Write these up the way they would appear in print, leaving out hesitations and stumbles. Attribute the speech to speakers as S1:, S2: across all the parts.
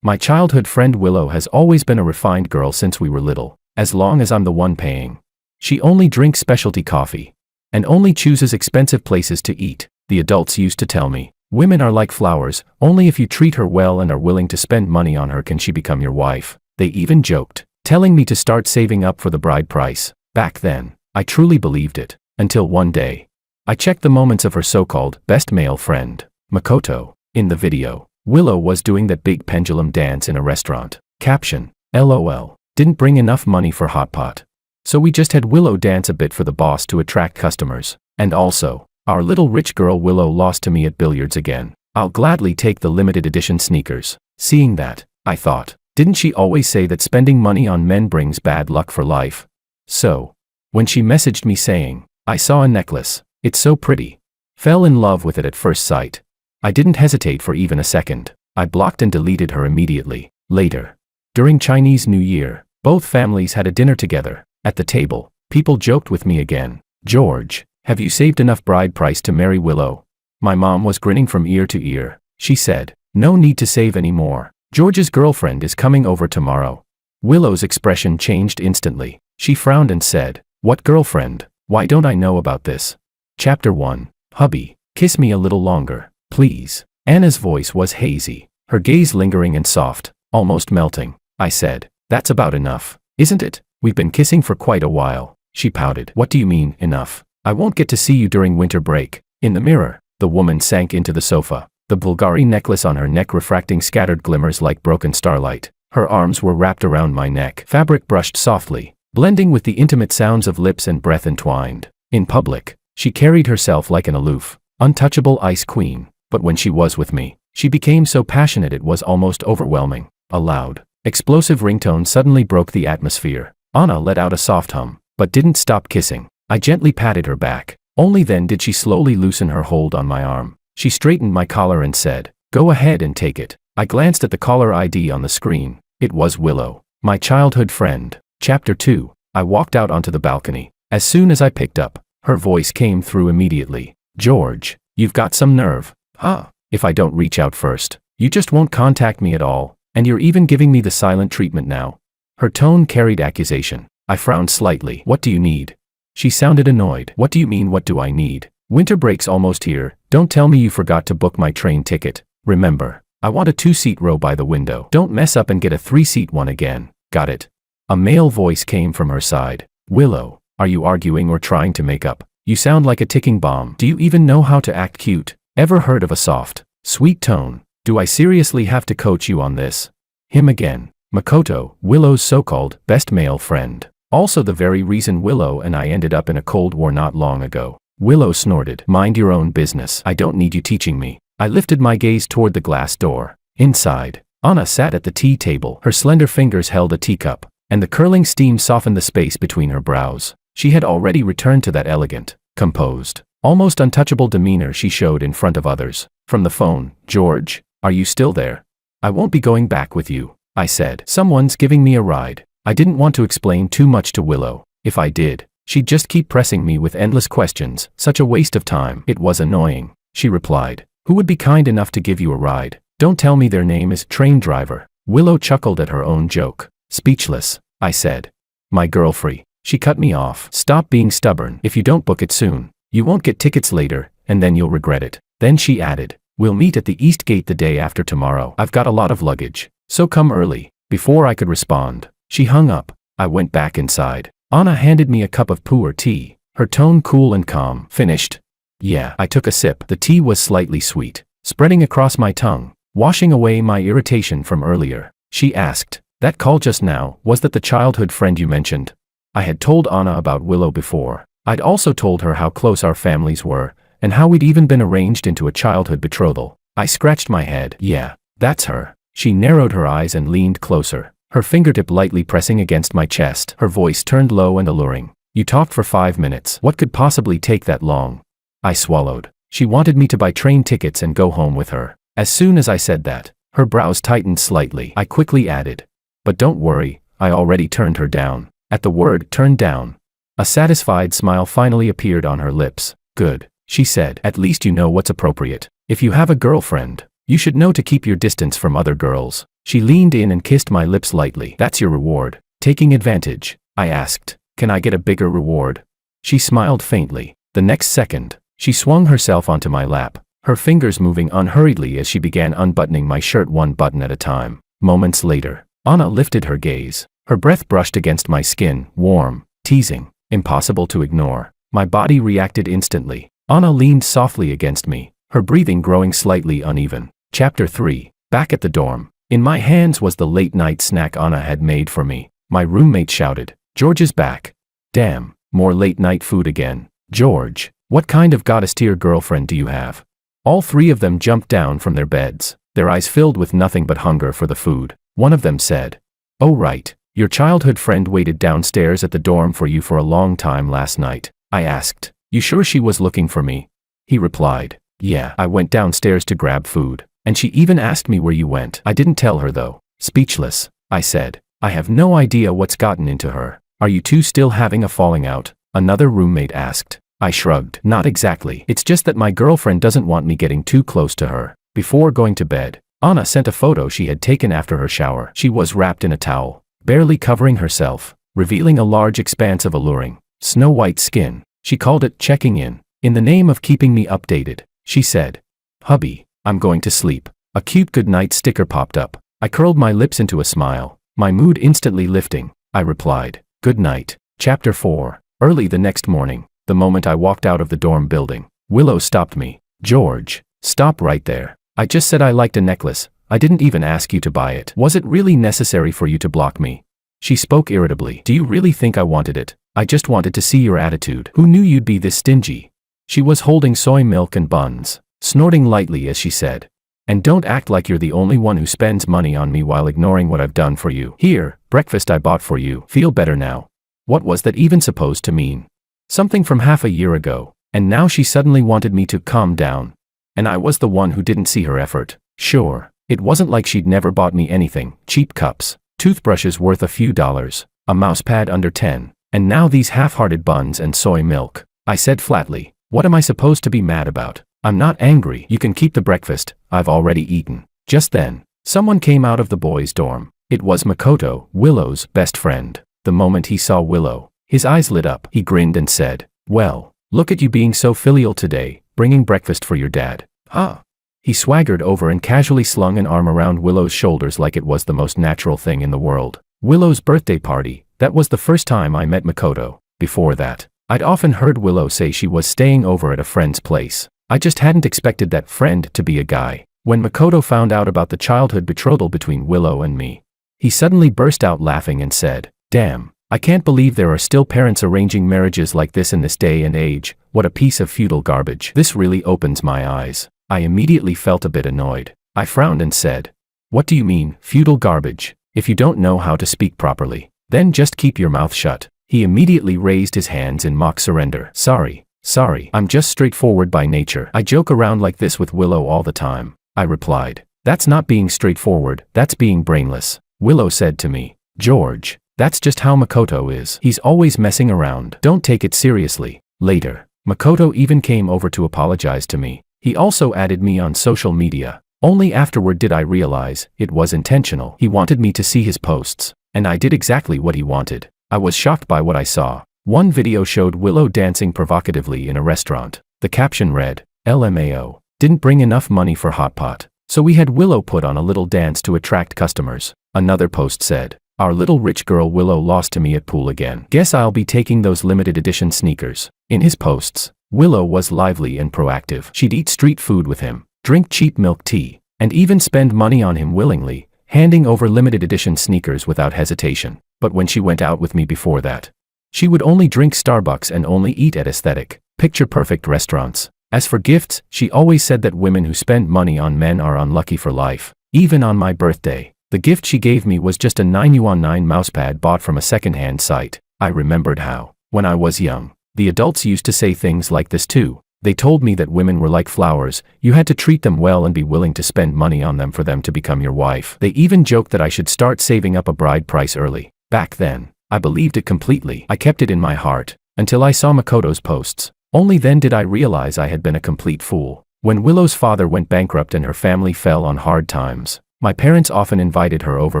S1: My childhood friend Willow has always been a refined girl since we were little, as long as I'm the one paying. She only drinks specialty coffee. And only chooses expensive places to eat, the adults used to tell me. Women are like flowers, only if you treat her well and are willing to spend money on her can she become your wife. They even joked, telling me to start saving up for the bride price. Back then, I truly believed it, until one day. I checked the moments of her so-called best male friend, Makoto. In the video, Willow was doing that big pendulum dance in a restaurant. Caption, LOL, didn't bring enough money for hot pot. So we just had Willow dance a bit for the boss to attract customers. And also, our little rich girl Willow lost to me at billiards again. I'll gladly take the limited edition sneakers. Seeing that, I thought, didn't she always say that spending money on men brings bad luck for life? So, when she messaged me saying, I saw a necklace, it's so pretty. Fell in love with it at first sight. I didn't hesitate for even a second. I blocked and deleted her immediately. Later, during Chinese New Year, both families had a dinner together. At the table, people joked with me again. George, have you saved enough bride price to marry Willow? My mom was grinning from ear to ear. She said, no need to save any more. George's girlfriend is coming over tomorrow. Willow's expression changed instantly. She frowned and said, what girlfriend? Why don't I know about this? Chapter 1. Hubby, kiss me a little longer, please. Anna's voice was hazy, her gaze lingering and soft, almost melting. I said, that's about enough, isn't it? We've been kissing for quite a while. She pouted. What do you mean, enough? I won't get to see you during winter break. In the mirror, the woman sank into the sofa, the Bulgari necklace on her neck refracting scattered glimmers like broken starlight. Her arms were wrapped around my neck. Fabric brushed softly, blending with the intimate sounds of lips and breath entwined. In public, she carried herself like an aloof, untouchable ice queen. But when she was with me, she became so passionate it was almost overwhelming. A loud, explosive ringtone suddenly broke the atmosphere. Anna let out a soft hum, but didn't stop kissing. I gently patted her back. Only then did she slowly loosen her hold on my arm. She straightened my collar and said, go ahead and take it. I glanced at the caller ID on the screen. It was Willow, my childhood friend. Chapter 2. I walked out onto the balcony. As soon as I picked up, her voice came through immediately. George, you've got some nerve. Huh? If I don't reach out first, you just won't contact me at all, and you're even giving me the silent treatment now. Her tone carried accusation. I frowned slightly. What do you need? She sounded annoyed. What do you mean, what do I need? Winter break's almost here. Don't tell me you forgot to book my train ticket. Remember, I want a 2-seat row by the window. Don't mess up and get a 3-seat one again. Got it? A male voice came from her side. Willow, are you arguing or trying to make up? You sound like a ticking bomb. Do you even know how to act cute? Ever heard of a soft, sweet tone? Do I seriously have to coach you on this? Him again. Makoto, Willow's so-called best male friend. Also the very reason Willow and I ended up in a cold war not long ago. Willow snorted. Mind your own business. I don't need you teaching me. I lifted my gaze toward the glass door. Inside, Anna sat at the tea table. Her slender fingers held a teacup, and the curling steam softened the space between her brows. She had already returned to that elegant, composed, almost untouchable demeanor she showed in front of others. From the phone, George, are you still there? I won't be going back with you, I said. Someone's giving me a ride. I didn't want to explain too much to Willow. If I did, she'd just keep pressing me with endless questions. Such a waste of time. It was annoying. She replied. Who would be kind enough to give you a ride? Don't tell me their name is train driver. Willow chuckled at her own joke. Speechless, I said. My girlfriend. She cut me off. Stop being stubborn. If you don't book it soon, you won't get tickets later, and then you'll regret it. Then she added, we'll meet at the East Gate the day after tomorrow. I've got a lot of luggage, so come early. Before I could respond, she hung up. I went back inside. Anna handed me a cup of pu'er tea, her tone cool and calm. Finished? Yeah. I took a sip. The tea was slightly sweet, spreading across my tongue, washing away my irritation from earlier. She asked, that call just now, was that the childhood friend you mentioned? I had told Anna about Willow before. I'd also told her how close our families were, and how we'd even been arranged into a childhood betrothal. I scratched my head. Yeah, that's her. She narrowed her eyes and leaned closer, her fingertip lightly pressing against my chest. Her voice turned low and alluring. You talked for 5 minutes. What could possibly take that long? I swallowed. She wanted me to buy train tickets and go home with her. As soon as I said that, her brows tightened slightly. I quickly added, but don't worry, I already turned her down. At the word turned down, a satisfied smile finally appeared on her lips. Good, she said. At least you know what's appropriate. If you have a girlfriend, you should know to keep your distance from other girls. She leaned in and kissed my lips lightly. That's your reward. Taking advantage? I asked. Can I get a bigger reward? She smiled faintly. The next second, she swung herself onto my lap, her fingers moving unhurriedly as she began unbuttoning my shirt one button at a time. Moments later, Anna lifted her gaze. Her breath brushed against my skin, warm, teasing, impossible to ignore. My body reacted instantly. Anna leaned softly against me, her breathing growing slightly uneven. Chapter 3. Back at the dorm. In my hands was the late-night snack Anna had made for me. My roommate shouted, "George is back." Damn, more late-night food again. George, what kind of goddess-tier girlfriend do you have? All three of them jumped down from their beds, their eyes filled with nothing but hunger for the food. One of them said, "Oh right, your childhood friend waited downstairs at the dorm for you for a long time last night." I asked, "You sure she was looking for me?" He replied, "Yeah, I went downstairs to grab food, and she even asked me where you went." I didn't tell her though. Speechless, I said, "I have no idea what's gotten into her." "Are you two still having a falling out?" another roommate asked. I shrugged. "Not exactly. It's just that my girlfriend doesn't want me getting too close to her." Before going to bed, Anna sent a photo she had taken after her shower. She was wrapped in a towel, barely covering herself, revealing a large expanse of alluring, snow-white skin. She called it checking in. In the name of keeping me updated, she said, "Hubby, I'm going to sleep." A cute goodnight sticker popped up. I curled my lips into a smile, my mood instantly lifting. I replied, "Good night." Chapter 4. Early the next morning, the moment I walked out of the dorm building, Willow stopped me. "George, stop right there. I just said I liked a necklace. I didn't even ask you to buy it. Was it really necessary for you to block me?" She spoke irritably. "Do you really think I wanted it? I just wanted to see your attitude. Who knew you'd be this stingy?" She was holding soy milk and buns, snorting lightly as she said, "And don't act like you're the only one who spends money on me while ignoring what I've done for you. Here, breakfast I bought for you. Feel better now." What was that even supposed to mean? Something from half a year ago, and now she suddenly wanted me to calm down. And I was the one who didn't see her effort. Sure, it wasn't like she'd never bought me anything: cheap cups, toothbrushes worth a few dollars, a mousepad under 10, and now these half-hearted buns and soy milk. I said flatly, "What am I supposed to be mad about? I'm not angry. You can keep the breakfast, I've already eaten." Just then, someone came out of the boys' dorm. It was Makoto, Willow's best friend. The moment he saw Willow, his eyes lit up. He grinned and said, "Well, look at you being so filial today, bringing breakfast for your dad." "Huh?" He swaggered over and casually slung an arm around Willow's shoulders like it was the most natural thing in the world. Willow's birthday party, that was the first time I met Makoto. Before that, I'd often heard Willow say she was staying over at a friend's place. I just hadn't expected that friend to be a guy. When Makoto found out about the childhood betrothal between Willow and me, he suddenly burst out laughing and said, "Damn, I can't believe there are still parents arranging marriages like this in this day and age. What a piece of feudal garbage. This really opens my eyes." I immediately felt a bit annoyed. I frowned and said, "What do you mean, feudal garbage? If you don't know how to speak properly, then just keep your mouth shut." He immediately raised his hands in mock surrender. Sorry, I'm just straightforward by nature. I joke around like this with Willow all the time." I replied, "That's not being straightforward, that's being brainless." Willow said to me, "George, that's just how Makoto is. He's always messing around. Don't take it seriously." Later, Makoto even came over to apologize to me. He also added me on social media. Only afterward did I realize it was intentional. He wanted me to see his posts, and I did exactly what he wanted. I was shocked by what I saw. One video showed Willow dancing provocatively in a restaurant. The caption read, "LMAO, didn't bring enough money for hot pot, so we had Willow put on a little dance to attract customers." Another post said, "Our little rich girl Willow lost to me at pool again. Guess I'll be taking those limited edition sneakers." In his posts, Willow was lively and proactive. She'd eat street food with him, drink cheap milk tea, and even spend money on him willingly, handing over limited edition sneakers without hesitation. But when she went out with me before that, she would only drink Starbucks and only eat at aesthetic, picture-perfect restaurants. As for gifts, she always said that women who spend money on men are unlucky for life. Even on my birthday, the gift she gave me was just a 9 mousepad bought from a second-hand site. I remembered how, when I was young, the adults used to say things like this too. They told me that women were like flowers, you had to treat them well and be willing to spend money on them for them to become your wife. They even joked that I should start saving up a bride price early. Back then, I believed it completely. I kept it in my heart, until I saw Makoto's posts. Only then did I realize I had been a complete fool. When Willow's father went bankrupt and her family fell on hard times, My parents often invited her over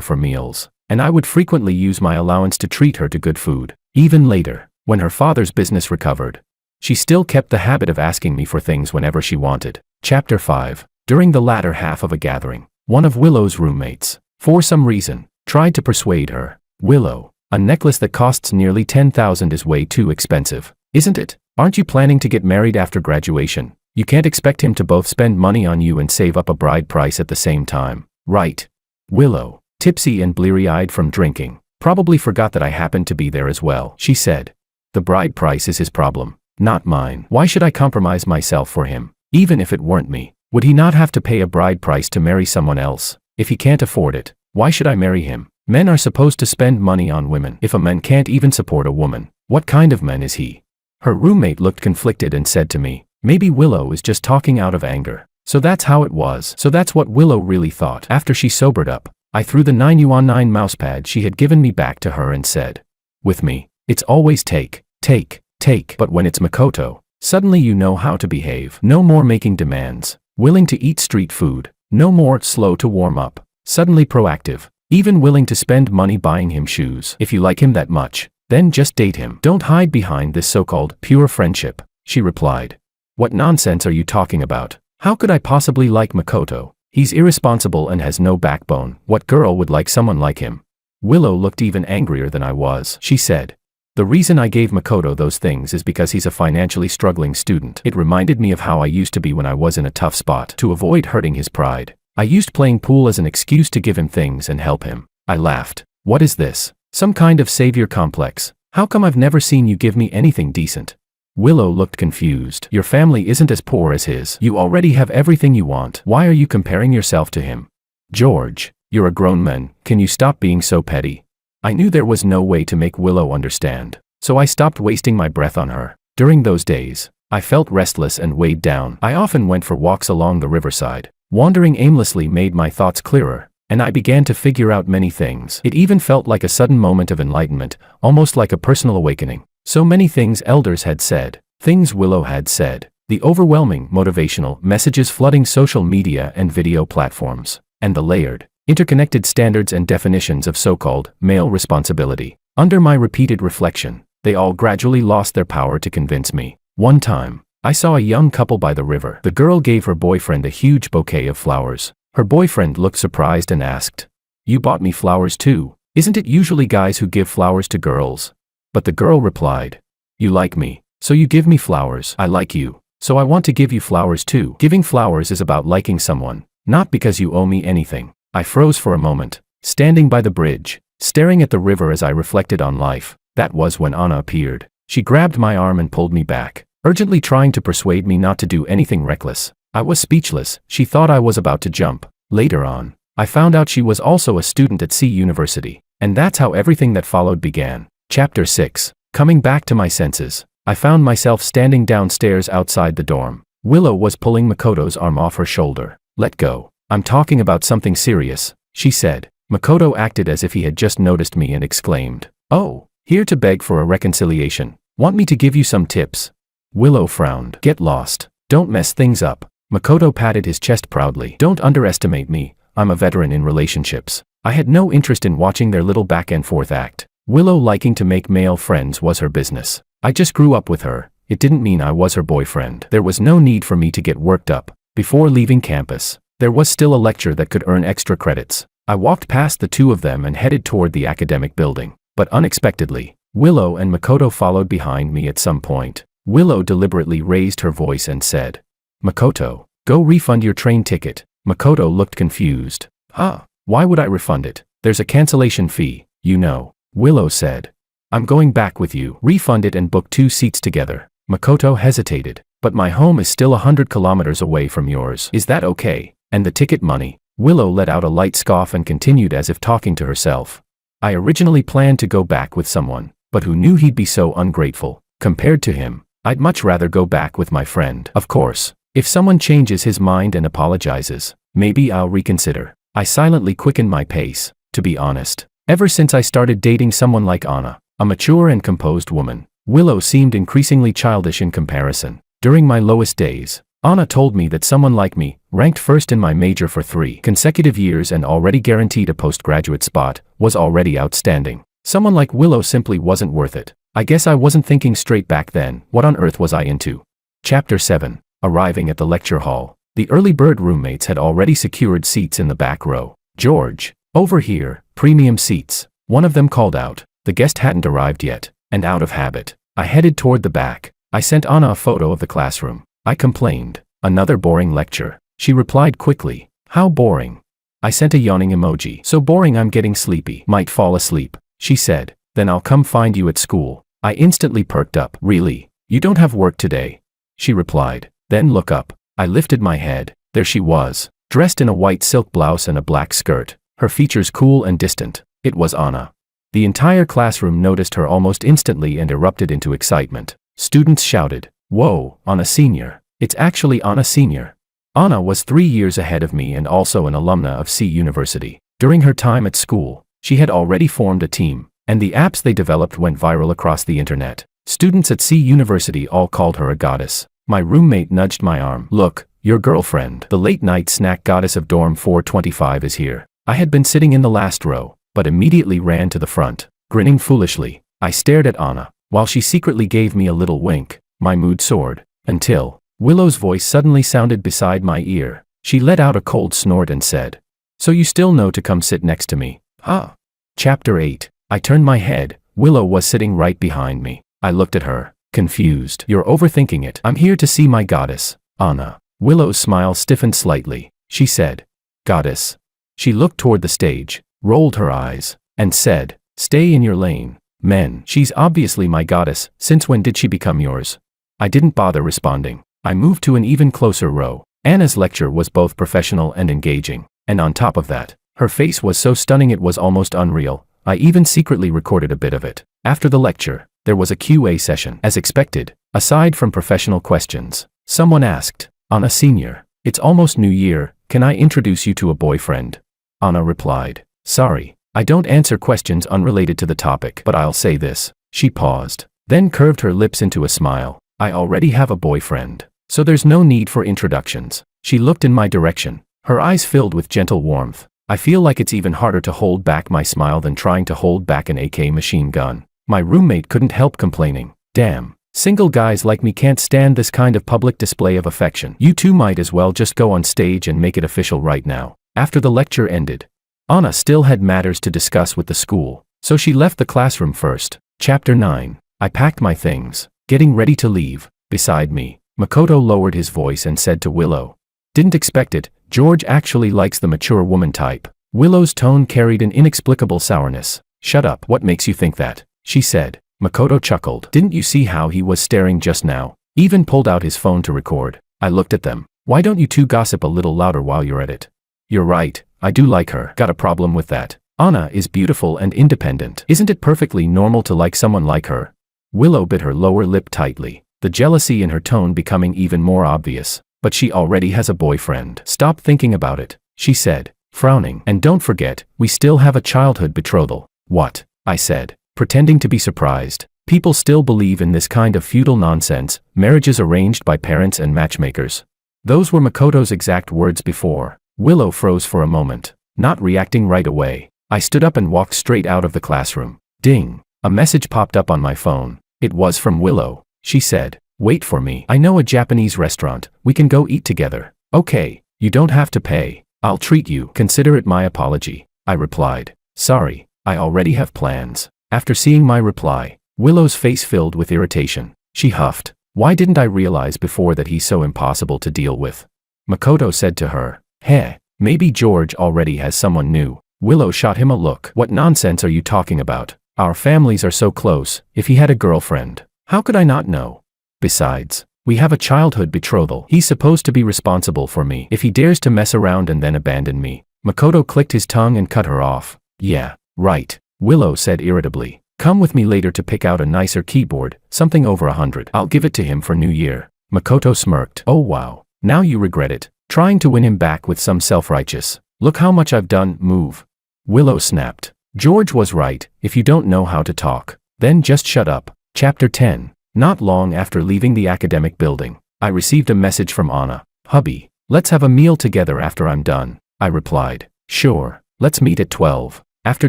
S1: for meals, and I would frequently use my allowance to treat her to good food. Even later, when her father's business recovered, she still kept the habit of asking me for things whenever she wanted. Chapter 5. During the latter half of a gathering, one of Willow's roommates, for some reason, tried to persuade her. Willow, a necklace that costs nearly $10,000 is way too expensive, isn't it? Aren't you planning to get married after graduation? You can't expect him to both spend money on you and save up a bride price at the same time, right? Willow, tipsy and bleary-eyed from drinking, probably forgot that I happened to be there as well. She said, "The bride price is his problem, not mine. Why should I compromise myself for him? Even if it weren't me, would he not have to pay a bride price to marry someone else? If he can't afford it, why should I marry him? Men are supposed to spend money on women. If a man can't even support a woman, what kind of man is he?" Her roommate looked conflicted and said to me, "Maybe Willow is just talking out of anger." So that's how it was. So that's what Willow really thought. After she sobered up, I threw the 9 mousepad she had given me back to her and said, "With me, it's always take, take, take. But when it's Makoto, suddenly you know how to behave. No more making demands, willing to eat street food, no more slow to warm up, suddenly proactive, even willing to spend money buying him shoes. If you like him that much, then just date him. Don't hide behind this so-called pure friendship," she replied. "What nonsense are you talking about? How could I possibly like Makoto? He's irresponsible and has no backbone. What girl would like someone like him?" Willow looked even angrier than I was. She said, "The reason I gave Makoto those things is because he's a financially struggling student. It reminded me of how I used to be when I was in a tough spot. To avoid hurting his pride, I used playing pool as an excuse to give him things and help him." I laughed. "What is this? Some kind of savior complex? How come I've never seen you give me anything decent?" Willow looked confused. "Your family isn't as poor as his. You already have everything you want. Why are you comparing yourself to him?" "George, you're a grown man. Can you stop being so petty?" I knew there was no way to make Willow understand, so I stopped wasting my breath on her. During those days, I felt restless and weighed down. I often went for walks along the riverside. Wandering aimlessly made my thoughts clearer, and I began to figure out many things. It even felt like a sudden moment of enlightenment, almost like a personal awakening. So many things elders had said, things Willow had said, the overwhelming motivational messages flooding social media and video platforms, and the layered, interconnected standards and definitions of so-called male responsibility. Under my repeated reflection, they all gradually lost their power to convince me. One time, I saw a young couple by the river. The girl gave her boyfriend a huge bouquet of flowers. Her boyfriend looked surprised and asked, "You bought me flowers too? Isn't it usually guys who give flowers to girls?" But the girl replied, "You like me, so you give me flowers. I like you, so I want to give you flowers too." Giving flowers is about liking someone, not because you owe me anything. I froze for a moment, standing by the bridge, staring at the river as I reflected on life. That was when Anna appeared. She grabbed my arm and pulled me back, urgently trying to persuade me not to do anything reckless. I was speechless. She thought I was about to jump. Later on, I found out she was also a student at C University, and that's how everything that followed began. Chapter 6. Coming back to my senses, I found myself standing downstairs outside the dorm. Willow was pulling Makoto's arm off her shoulder. "Let go. I'm talking about something serious," she said. Makoto acted as if he had just noticed me and exclaimed, "Oh, here to beg for a reconciliation. Want me to give you some tips?" Willow frowned. "Get lost. Don't mess things up." Makoto patted his chest proudly. "Don't underestimate me. I'm a veteran in relationships." I had no interest in watching their little back and forth act. Willow liking to make male friends was her business. I just grew up with her. It didn't mean I was her boyfriend. There was no need for me to get worked up. Before leaving campus, there was still a lecture that could earn extra credits. I walked past the two of them and headed toward the academic building. But unexpectedly, Willow and Makoto followed behind me at some point. Willow deliberately raised her voice and said, "Makoto, go refund your train ticket." Makoto looked confused. "Huh? Why would I refund it? There's a cancellation fee, you know." Willow said, "I'm going back with you. Refund it and book 2 seats together." Makoto hesitated. "But my home is still 100 kilometers away from yours. Is that okay? And the ticket money?" Willow let out a light scoff and continued as if talking to herself. "I originally planned to go back with someone, but who knew he'd be so ungrateful? Compared to him, I'd much rather go back with my friend. Of course, if someone changes his mind and apologizes, maybe I'll reconsider." I silently quickened my pace. To be honest, ever since I started dating someone like Anna, a mature and composed woman, Willow seemed increasingly childish in comparison. During my lowest days, Anna told me that someone like me, ranked first in my major for 3 consecutive years and already guaranteed a postgraduate spot, was already outstanding. Someone like Willow simply wasn't worth it. I guess I wasn't thinking straight back then. What on earth was I into? Chapter 7. Arriving at the lecture hall. The early bird roommates had already secured seats in the back row. "George, over here, premium seats," one of them called out. The guest hadn't arrived yet, and out of habit, I headed toward the back. I sent Anna a photo of the classroom. I complained. "Another boring lecture." She replied quickly. "How boring?" I sent a yawning emoji. "So boring I'm getting sleepy. Might fall asleep," she said. "Then I'll come find you at school." I instantly perked up. "Really? You don't have work today?" she replied. "Then look up." I lifted my head. There she was, dressed in a white silk blouse and a black skirt, her features cool and distant. It was Anna. The entire classroom noticed her almost instantly and erupted into excitement. Students shouted, "Whoa, Anna Senior. It's actually Anna Senior." Anna was 3 years ahead of me and also an alumna of C University. During her time at school, she had already formed a team, and the apps they developed went viral across the internet. Students at C University all called her a goddess. My roommate nudged my arm. "Look, your girlfriend, the late-night snack goddess of dorm 425 is here." I had been sitting in the last row, but immediately ran to the front. Grinning foolishly, I stared at Anna, while she secretly gave me a little wink. My mood soared, until Willow's voice suddenly sounded beside my ear. She let out a cold snort and said, "So you still know to come sit next to me, huh?" Chapter 8. I turned my head. Willow was sitting right behind me. I looked at her, confused. "You're overthinking it. I'm here to see my goddess, Anna." Willow's smile stiffened slightly. She said, "Goddess?" She looked toward the stage, rolled her eyes, and said, "Stay in your lane, men." "She's obviously my goddess. Since when did she become yours?" I didn't bother responding. I moved to an even closer row. Anna's lecture was both professional and engaging, and on top of that, her face was so stunning it was almost unreal. I even secretly recorded a bit of it. After the lecture, there was a Q&A session. As expected, aside from professional questions, someone asked, "Anna Senior, it's almost New Year, can I introduce you to a boyfriend?" Anna replied, "Sorry, I don't answer questions unrelated to the topic, but I'll say this." She paused, then curved her lips into a smile. "I already have a boyfriend, so there's no need for introductions." She looked in my direction, her eyes filled with gentle warmth. I feel like it's even harder to hold back my smile than trying to hold back an AK machine gun. My roommate couldn't help complaining. "Damn, single guys like me can't stand this kind of public display of affection. You two might as well just go on stage and make it official right now." After the lecture ended, Anna still had matters to discuss with the school, so she left the classroom first. Chapter 9. I packed my things, getting ready to leave. Beside me, Makoto lowered his voice and said to Willow, "Didn't expect it. George actually likes the mature woman type." Willow's tone carried an inexplicable sourness. "Shut up. What makes you think that?" she said. Makoto chuckled. "Didn't you see how he was staring just now? Even pulled out his phone to record." I looked at them. "Why don't you two gossip a little louder while you're at it?" "You're right. I do like her." "Got a problem with that? Anna is beautiful and independent. Isn't it perfectly normal to like someone like her?" Willow bit her lower lip tightly, the jealousy in her tone becoming even more obvious. "But she already has a boyfriend." "Stop thinking about it," she said, frowning. "And don't forget, we still have a childhood betrothal." "What?" I said, pretending to be surprised. "People still believe in this kind of feudal nonsense, marriages arranged by parents and matchmakers." Those were Makoto's exact words before. Willow froze for a moment, not reacting right away. I stood up and walked straight out of the classroom. Ding! A message popped up on my phone. It was from Willow. She said, "Wait for me. I know a Japanese restaurant. We can go eat together." "Okay, you don't have to pay. I'll treat you." "Consider it my apology," I replied. "Sorry, I already have plans." After seeing my reply, Willow's face filled with irritation. She huffed. "Why didn't I realize before that he's so impossible to deal with?" Makoto said to her, "Heh, maybe George already has someone new." Willow shot him a look. "What nonsense are you talking about? Our families are so close. If he had a girlfriend, how could I not know? Besides, we have a childhood betrothal. He's supposed to be responsible for me. If he dares to mess around and then abandon me." Makoto clicked his tongue and cut her off. "Yeah, right," Willow said irritably. "Come with me later to pick out a nicer keyboard, something over 100. I'll give it to him for New Year." Makoto smirked. "Oh wow, now you regret it. Trying to win him back with some self-righteous, 'Look how much I've done' move." Willow snapped. "George was right. If you don't know how to talk, then just shut up." Chapter 10. Not long after leaving the academic building, I received a message from Anna. "Hubby, let's have a meal together after I'm done." I replied, "Sure, let's meet at 12. After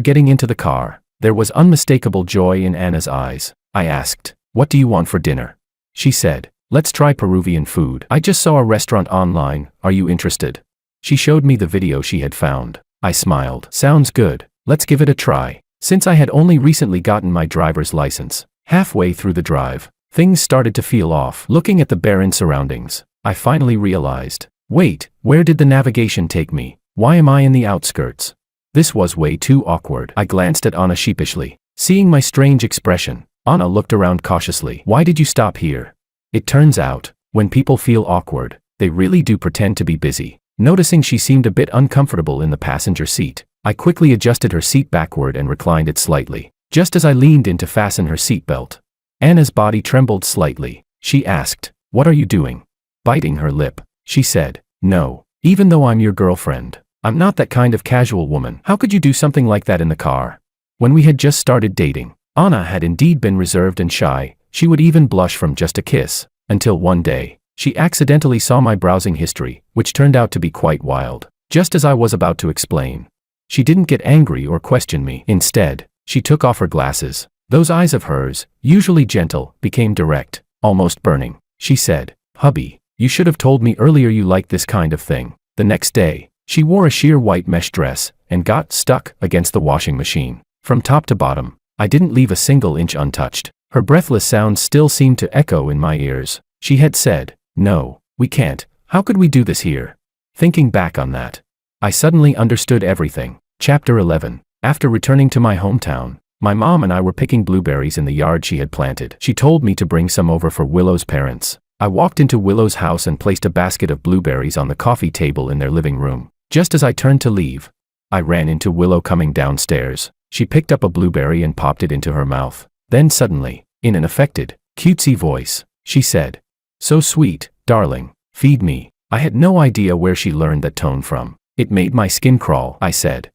S1: getting into the car, there was unmistakable joy in Anna's eyes. I asked, "What do you want for dinner?" She said, "Let's try Peruvian food. I just saw a restaurant online, are you interested?" She showed me the video she had found. I smiled. "Sounds good, let's give it a try." Since I had only recently gotten my driver's license, halfway through the drive, things started to feel off. Looking at the barren surroundings, I finally realized, wait, where did the navigation take me? Why am I in the outskirts? This was way too awkward. I glanced at Anna sheepishly. Seeing my strange expression, Anna looked around cautiously. "Why did you stop here?" It turns out, when people feel awkward, they really do pretend to be busy. Noticing she seemed a bit uncomfortable in the passenger seat, I quickly adjusted her seat backward and reclined it slightly. Just as I leaned in to fasten her seatbelt, Anna's body trembled slightly. She asked, "What are you doing?" Biting her lip, she said, "No, even though I'm your girlfriend, I'm not that kind of casual woman. How could you do something like that in the car?" When we had just started dating, Anna had indeed been reserved and shy. She would even blush from just a kiss, until one day, she accidentally saw my browsing history, which turned out to be quite wild. Just as I was about to explain, she didn't get angry or question me. Instead, she took off her glasses. Those eyes of hers, usually gentle, became direct, almost burning. She said, "Hubby, you should have told me earlier you liked this kind of thing." The next day, she wore a sheer white mesh dress and got stuck against the washing machine. From top to bottom, I didn't leave a single inch untouched. Her breathless sounds still seemed to echo in my ears. She had said, "No, we can't. How could we do this here?" Thinking back on that, I suddenly understood everything. Chapter 11. After returning to my hometown, my mom and I were picking blueberries in the yard she had planted. She told me to bring some over for Willow's parents. I walked into Willow's house and placed a basket of blueberries on the coffee table in their living room. Just as I turned to leave, I ran into Willow coming downstairs. She picked up a blueberry and popped it into her mouth. Then suddenly, in an affected, cutesy voice, she said, "So sweet, darling, feed me." I had no idea where she learned that tone from. It made my skin crawl. I said,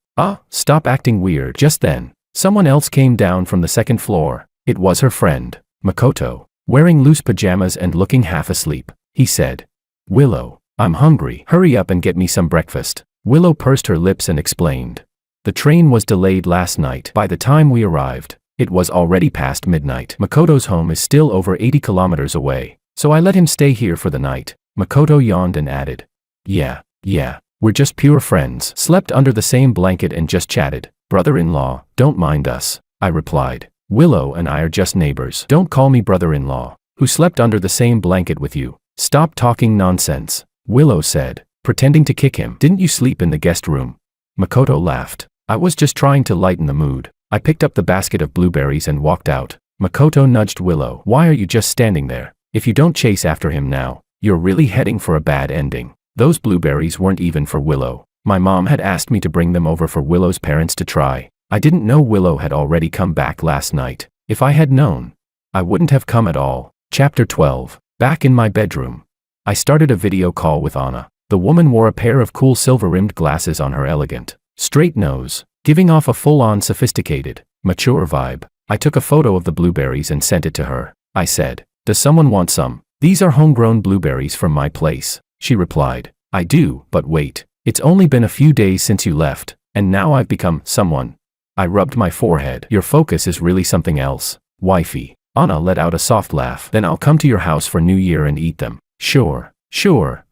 S1: Stop acting weird." Just then, someone else came down from the second floor. It was her friend, Makoto. Wearing loose pajamas and looking half asleep, he said, "Willow, I'm hungry. Hurry up and get me some breakfast." Willow pursed her lips and explained, "The train was delayed last night. By the time we arrived, it was already past midnight. Makoto's home is still over 80 kilometers away, so I let him stay here for the night." Makoto yawned and added, Yeah, we're just pure friends. Slept under the same blanket and just chatted. Brother-in-law, don't mind us." I replied, "Willow and I are just neighbors. Don't call me brother-in-law. Who slept under the same blanket with you?" "Stop talking nonsense," Willow said, pretending to kick him. "Didn't you sleep in the guest room?" Makoto laughed. "I was just trying to lighten the mood." I picked up the basket of blueberries and walked out. Makoto nudged Willow. "Why are you just standing there? If you don't chase after him now, you're really heading for a bad ending." Those blueberries weren't even for Willow. My mom had asked me to bring them over for Willow's parents to try. I didn't know Willow had already come back last night. If I had known, I wouldn't have come at all. Chapter 12. Back in my bedroom, I started a video call with Anna. The woman wore a pair of cool silver-rimmed glasses on her elegant, straight nose, giving off a full-on sophisticated, mature vibe. I took a photo of the blueberries and sent it to her. I said, "Does someone want some? These are homegrown blueberries from my place." She replied, "I do, but wait. It's only been a few days since you left, and now I've become someone." I rubbed my forehead. "Your focus is really something else, wifey." Anna let out a soft laugh. "Then I'll come to your house for New Year and eat them." Sure.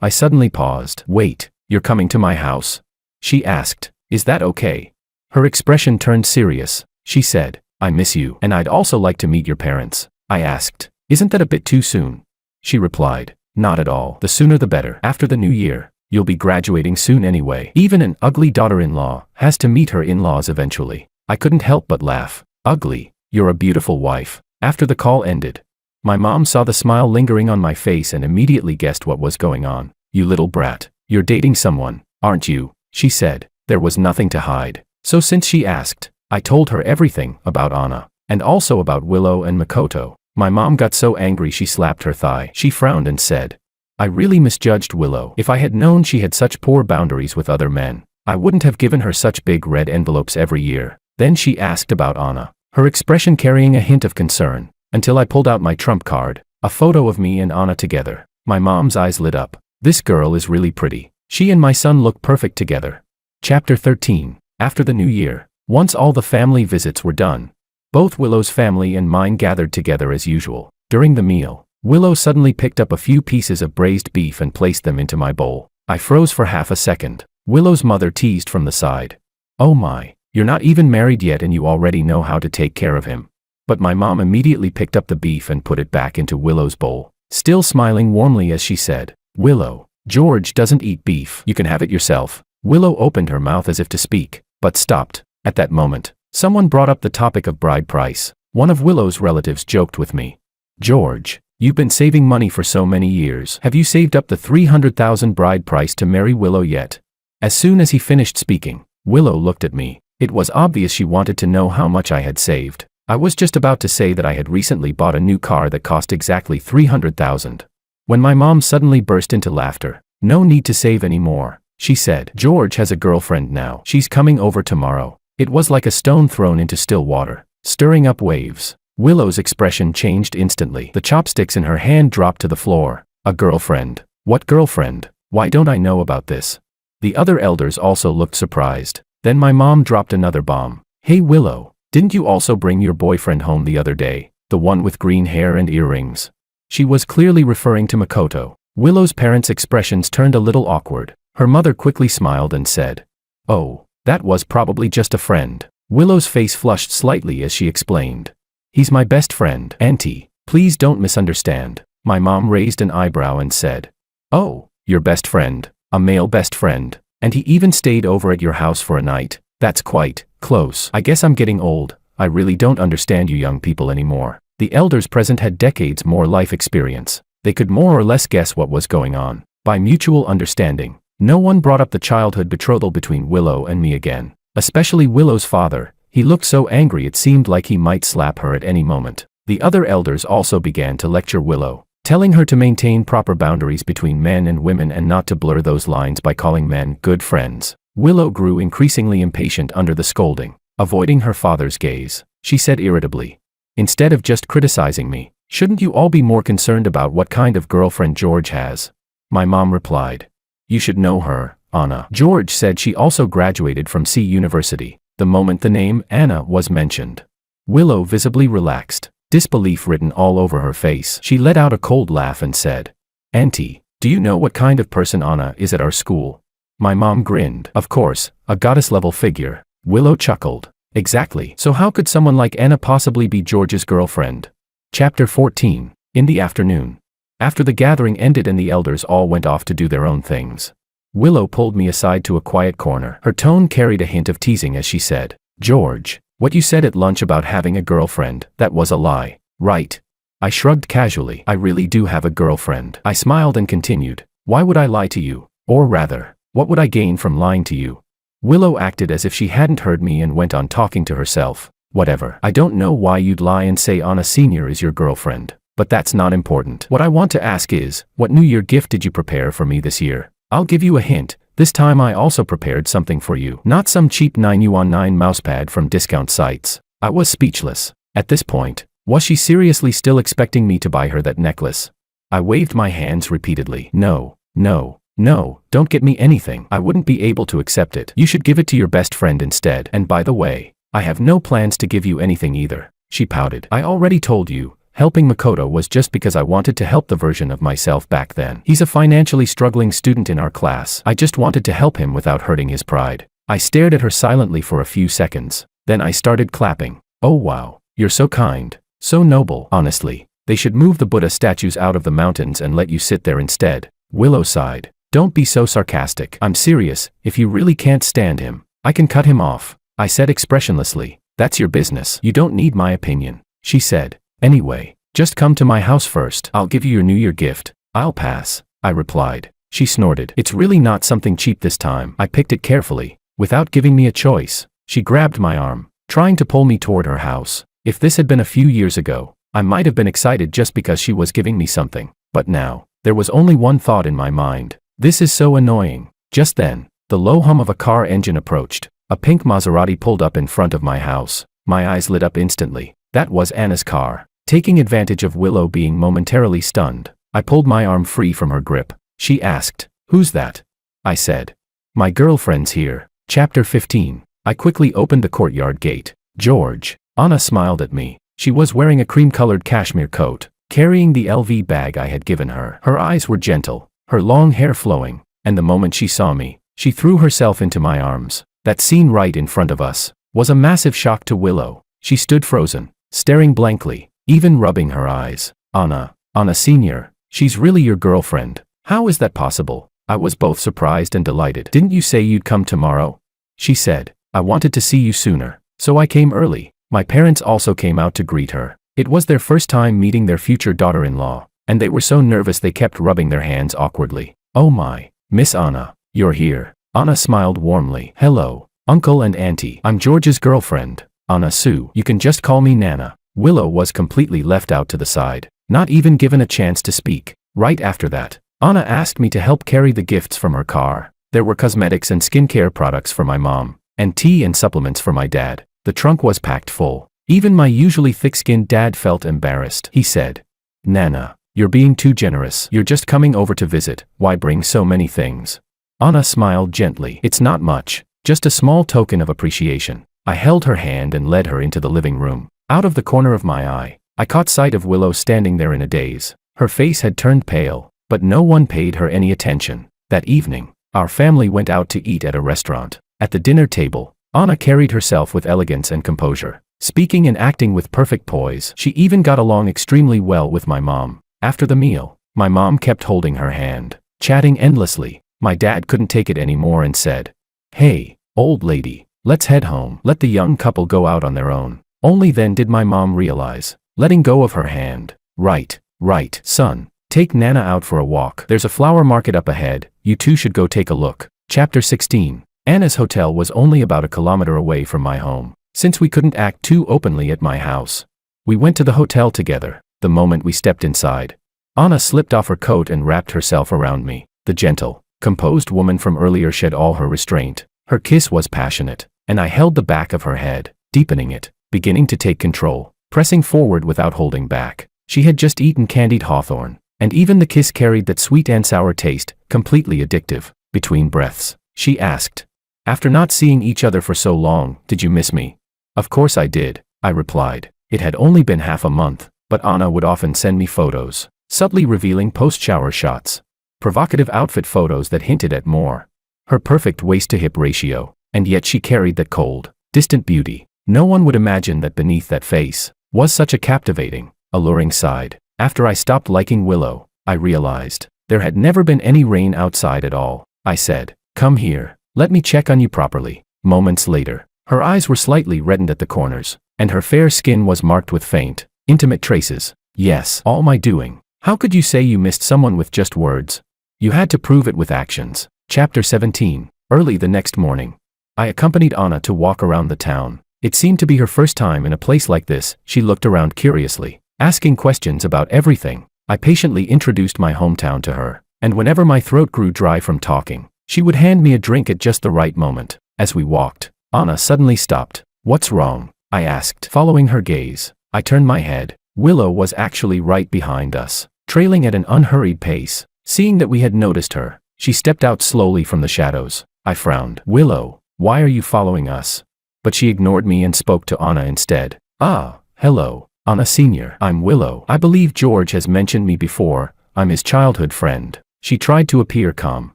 S1: I suddenly paused. "Wait, you're coming to my house?" She asked, "Is that okay?" Her expression turned serious. She said, "I miss you, and I'd also like to meet your parents." I asked, "Isn't that a bit too soon?" She replied, "Not at all. The sooner the better. After the new year, you'll be graduating soon anyway. Even an ugly daughter-in-law has to meet her in-laws eventually." I couldn't help but laugh. "Ugly? You're a beautiful wife." After the call ended, my mom saw the smile lingering on my face and immediately guessed what was going on. "You little brat, you're dating someone, aren't you?" she said. There was nothing to hide. So since she asked, I told her everything about Anna, and also about Willow and Makoto. My mom got so angry she slapped her thigh. She frowned and said, "I really misjudged Willow. If I had known she had such poor boundaries with other men, I wouldn't have given her such big red envelopes every year." Then she asked about Anna, her expression carrying a hint of concern, until I pulled out my trump card, a photo of me and Anna together. My mom's eyes lit up. This girl is really pretty. She and my son look perfect together. Chapter 13. After the new year. Once all the family visits were done, both Willow's family and mine gathered together as usual. During the meal, Willow suddenly picked up a few pieces of braised beef and placed them into my bowl. I froze for half a second. Willow's mother teased from the side. "Oh my, you're not even married yet and you already know how to take care of him." But my mom immediately picked up the beef and put it back into Willow's bowl, still smiling warmly as she said, "Willow, George doesn't eat beef. You can have it yourself." Willow opened her mouth as if to speak, but stopped. At that moment, someone brought up the topic of bride price. One of Willow's relatives joked with me. "George, you've been saving money for so many years. Have you saved up the 300,000 bride price to marry Willow yet?" As soon as he finished speaking, Willow looked at me. It was obvious she wanted to know how much I had saved. I was just about to say that I had recently bought a new car that cost exactly 300,000. When my mom suddenly burst into laughter. "No need to save any more," she said. "George has a girlfriend now. She's coming over tomorrow." It was like a stone thrown into still water, stirring up waves. Willow's expression changed instantly. The chopsticks in her hand dropped to the floor. "A girlfriend? What girlfriend? Why don't I know about this?" The other elders also looked surprised. Then my mom dropped another bomb. "Hey Willow, didn't you also bring your boyfriend home the other day? The one with green hair and earrings?" She was clearly referring to Makoto. Willow's parents' expressions turned a little awkward. Her mother quickly smiled and said, "Oh, that was probably just a friend." Willow's face flushed slightly as she explained. "He's my best friend." "Auntie, please don't misunderstand." My mom raised an eyebrow and said, "Oh, your best friend, a male best friend, and he even stayed over at your house for a night. That's quite close. I guess I'm getting old. I really don't understand you young people anymore." The elders present had decades more life experience. They could more or less guess what was going on. By mutual understanding, no one brought up the childhood betrothal between Willow and me again. Especially Willow's father. He looked so angry it seemed like he might slap her at any moment. The other elders also began to lecture Willow, telling her to maintain proper boundaries between men and women and not to blur those lines by calling men good friends. Willow grew increasingly impatient under the scolding. Avoiding her father's gaze, she said irritably, "Instead of just criticizing me, shouldn't you all be more concerned about what kind of girlfriend George has?" My mom replied, "You should know her, Anna." George said she also graduated from C University. The moment the name Anna was mentioned, Willow visibly relaxed, disbelief written all over her face. She let out a cold laugh and said, "Auntie, do you know what kind of person Anna is at our school?" My mom grinned. "Of course, a goddess-level figure." Willow chuckled. "Exactly. So how could someone like Anna possibly be George's girlfriend?" Chapter 14. In the afternoon. After the gathering ended and the elders all went off to do their own things, Willow pulled me aside to a quiet corner. Her tone carried a hint of teasing as she said, "George, what you said at lunch about having a girlfriend, that was a lie, right?" I shrugged casually. "I really do have a girlfriend." I smiled and continued, "Why would I lie to you? Or rather, what would I gain from lying to you?" Willow acted as if she hadn't heard me and went on talking to herself. "Whatever. I don't know why you'd lie and say Anna Sr. is your girlfriend, but that's not important. What I want to ask is, what New Year gift did you prepare for me this year? I'll give you a hint. This time I also prepared something for you. Not some cheap 9 mousepad from discount sites." I was speechless. At this point, was she seriously still expecting me to buy her that necklace? I waved my hands repeatedly. No, no, no, don't get me anything. I wouldn't be able to accept it. You should give it to your best friend instead. And by the way, I have no plans to give you anything either. She pouted. "I already told you, helping Makoto was just because I wanted to help the version of myself back then. He's a financially struggling student in our class. I just wanted to help him without hurting his pride." I stared at her silently for a few seconds. Then I started clapping. "Oh wow, you're so kind, so noble. Honestly, they should move the Buddha statues out of the mountains and let you sit there instead." Willow sighed. "Don't be so sarcastic. I'm serious. If you really can't stand him, I can cut him off." I said expressionlessly. "That's your business. You don't need my opinion." She said, "Anyway, just come to my house first. I'll give you your New Year gift." "I'll pass," I replied. She snorted. "It's really not something cheap this time." I picked it carefully. Without giving me a choice, she grabbed my arm, trying to pull me toward her house. If this had been a few years ago, I might have been excited just because she was giving me something. But now, there was only one thought in my mind. This is so annoying. Just then, the low hum of a car engine approached. A pink Maserati pulled up in front of my house. My eyes lit up instantly. That was Anna's car. Taking advantage of Willow being momentarily stunned, I pulled my arm free from her grip. She asked, "Who's that?" I said, "My girlfriend's here." Chapter 15. I quickly opened the courtyard gate. "George." Anna smiled at me. She was wearing a cream-colored cashmere coat, carrying the LV bag I had given her. Her eyes were gentle, her long hair flowing, and the moment she saw me, she threw herself into my arms. That scene right in front of us was a massive shock to Willow. She stood frozen, staring blankly, even rubbing her eyes. Anna Senior, she's really your girlfriend. How is that possible?" I was both surprised and delighted. "Didn't you say you'd come tomorrow?" she said. "I wanted to see you sooner, so I came early." My parents also came out to greet her. It was their first time meeting their future daughter-in-law, and they were so nervous they kept rubbing their hands awkwardly. "Oh my, Miss Anna, you're here." Anna smiled warmly. "Hello, Uncle and Auntie. I'm George's girlfriend, Anna Sue. You can just call me Nana." Willow was completely left out to the side, not even given a chance to speak. Right after that, Anna asked me to help carry the gifts from her car. There were cosmetics and skincare products for my mom, and tea and supplements for my dad. The trunk was packed full. Even my usually thick-skinned dad felt embarrassed. He said, "Nana, you're being too generous. You're just coming over to visit. Why bring so many things?" Anna smiled gently. "It's not much, just a small token of appreciation." I held her hand and led her into the living room. Out of the corner of my eye, I caught sight of Willow standing there in a daze. Her face had turned pale, but no one paid her any attention. That evening, our family went out to eat at a restaurant. At the dinner table, Anna carried herself with elegance and composure, speaking and acting with perfect poise. She even got along extremely well with my mom. After the meal, my mom kept holding her hand, chatting endlessly. My dad couldn't take it anymore and said, "Hey, old lady, let's head home. Let the young couple go out on their own." Only then did my mom realize, letting go of her hand. Right, son. Take Nana out for a walk. There's a flower market up ahead. You two should go take a look." Chapter 16. Anna's hotel was only about a kilometer away from my home. Since we couldn't act too openly at my house, we went to the hotel together. The moment we stepped inside, Anna slipped off her coat and wrapped herself around me. The gentle, composed woman from earlier shed all her restraint. Her kiss was passionate, and I held the back of her head, deepening it, beginning to take control, pressing forward without holding back. She had just eaten candied hawthorn, and even the kiss carried that sweet and sour taste, completely addictive. Between breaths, she asked, "After not seeing each other for so long, did you miss me?" "Of course I did," I replied. It had only been half a month, but Anna would often send me photos, subtly revealing post-shower shots, provocative outfit photos that hinted at more. Her perfect waist-to-hip ratio, and yet she carried that cold, distant beauty. No one would imagine that beneath that face was such a captivating, alluring side. After I stopped liking Willow, I realized there had never been any rain outside at all. I said, "Come here, let me check on you properly." Moments later, her eyes were slightly reddened at the corners, and her fair skin was marked with faint, intimate traces. "Yes, all my doing. How could you say you missed someone with just words? You had to prove it with actions." Chapter 17. Early the next morning, I accompanied Anna to walk around the town. It seemed to be her first time in a place like this. She looked around curiously, asking questions about everything. I patiently introduced my hometown to her, and whenever my throat grew dry from talking, she would hand me a drink at just the right moment. As we walked, Anna suddenly stopped. "What's wrong?" I asked, following her gaze. I turned my head. Willow was actually right behind us, trailing at an unhurried pace. Seeing that we had noticed her, she stepped out slowly from the shadows. I frowned. "Willow, why are you following us?" But she ignored me and spoke to Anna instead. "Ah, hello, Anna Senior. I'm Willow. I believe George has mentioned me before. I'm his childhood friend." She tried to appear calm,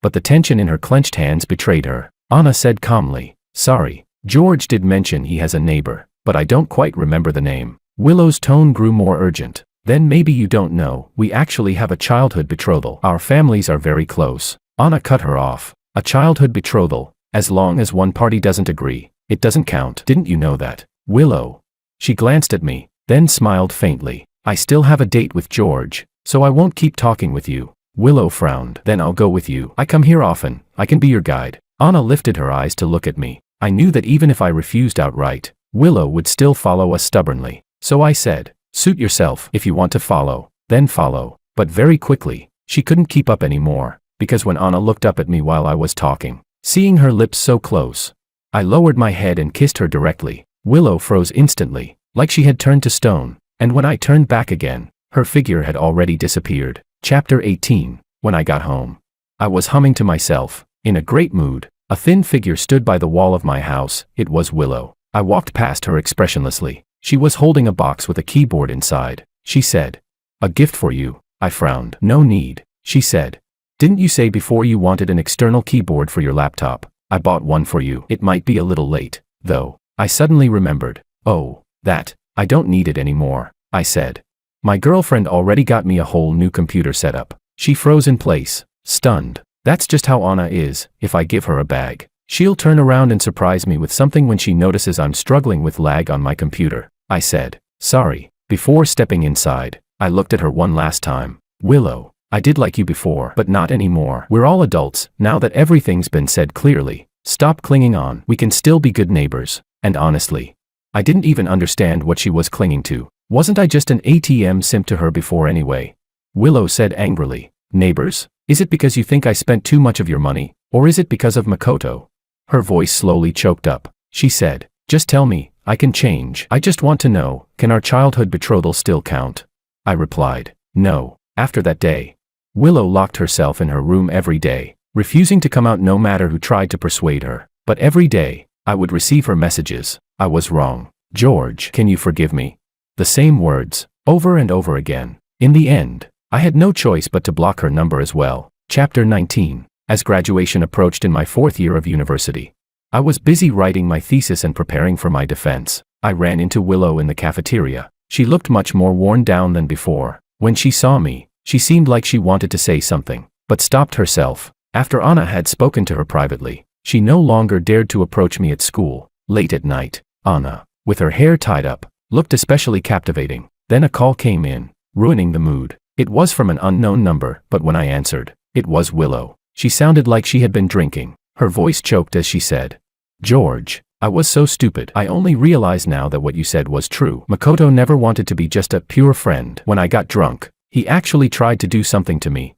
S1: but the tension in her clenched hands betrayed her. Anna said calmly, "Sorry, George did mention he has a neighbor, but I don't quite remember the name." Willow's tone grew more urgent. "Then maybe you don't know, we actually have a childhood betrothal. Our families are very close." Anna cut her off. "A childhood betrothal, as long as one party doesn't agree, it doesn't count. Didn't you know that, Willow?" She glanced at me, then smiled faintly. "I still have a date with George, so I won't keep talking with you." Willow frowned. "Then I'll go with you. I come here often. I can be your guide." Anna lifted her eyes to look at me. I knew that even if I refused outright, Willow would still follow us stubbornly. So I said, "Suit yourself. If you want to follow, then follow." But very quickly, she couldn't keep up anymore, because when Anna looked up at me while I was talking, seeing her lips so close, I lowered my head and kissed her directly. Willow froze instantly, like she had turned to stone, and when I turned back again, her figure had already disappeared. Chapter 18. When I got home. I was humming to myself, in a great mood. A thin figure stood by the wall of my house. It was Willow. I walked past her expressionlessly. She was holding a box with a keyboard inside. She said, "A gift for you." I frowned. "No need," she said. "Didn't you say before you wanted an external keyboard for your laptop? I bought one for you. It might be a little late, though." I suddenly remembered. "Oh, that. I don't need it anymore," I said. "My girlfriend already got me a whole new computer setup." She froze in place, stunned. That's just how Anna is. If I give her a bag, she'll turn around and surprise me with something when she notices I'm struggling with lag on my computer. I said, "Sorry." Before stepping inside, I looked at her one last time. "Willow, I did like you before, but not anymore. We're all adults, now that everything's been said clearly. Stop clinging on. We can still be good neighbors." And honestly, I didn't even understand what she was clinging to. Wasn't I just an ATM simp to her before anyway? Willow said angrily, "Neighbors? Is it because you think I spent too much of your money, or is it because of Makoto?" Her voice slowly choked up. She said, "Just tell me, I can change. I just want to know, can our childhood betrothal still count?" I replied, "No." After that day, Willow locked herself in her room every day, refusing to come out no matter who tried to persuade her. But every day, I would receive her messages. "I was wrong. George, can you forgive me?" The same words, over and over again. In the end, I had no choice but to block her number as well. Chapter 19. As graduation approached in my 4th year of university, I was busy writing my thesis and preparing for my defense. I ran into Willow in the cafeteria. She looked much more worn down than before. When she saw me, she seemed like she wanted to say something, but stopped herself. After Anna had spoken to her privately, she no longer dared to approach me at school. Late at night, Anna, with her hair tied up, looked especially captivating. Then a call came in, ruining the mood. It was from an unknown number, but when I answered, it was Willow. She sounded like she had been drinking. Her voice choked as she said, "George, I was so stupid. I only realize now that what you said was true. Makoto never wanted to be just a pure friend. When I got drunk, he actually tried to do something to me.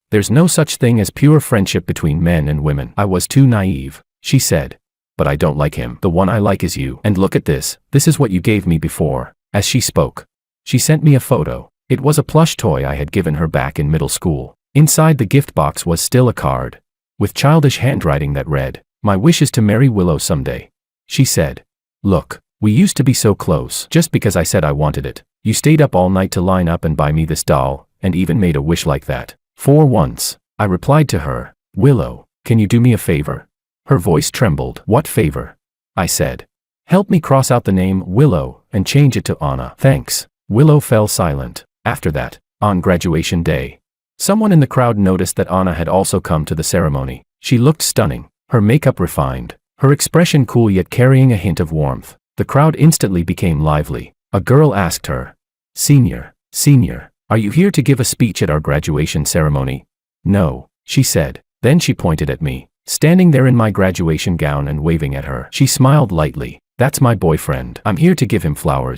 S1: There's no such thing as pure friendship between men and women. I was too naive," she said. "But I don't like him. The one I like is you. And look at this. This is what you gave me before." As she spoke, she sent me a photo. It was a plush toy I had given her back in middle school. Inside the gift box was still a card, with childish handwriting that read, "My wish is to marry Willow someday." She said, "Look, we used to be so close. Just because I said I wanted it, you stayed up all night to line up and buy me this doll, and even made a wish like that." For once, I replied to her, "Willow, can you do me a favor?" Her voice trembled. "What favor?" I said. "Help me cross out the name Willow and change it to Anna." "Thanks." Willow fell silent. After that, on graduation day, someone in the crowd noticed that Anna had also come to the ceremony. She looked stunning, her makeup refined, her expression cool yet carrying a hint of warmth. The crowd instantly became lively. A girl asked her, Senior, are you here to give a speech at our graduation ceremony?" "No," she said. Then she pointed at me, standing there in my graduation gown and waving at her. She smiled lightly. "That's my boyfriend. I'm here to give him flowers."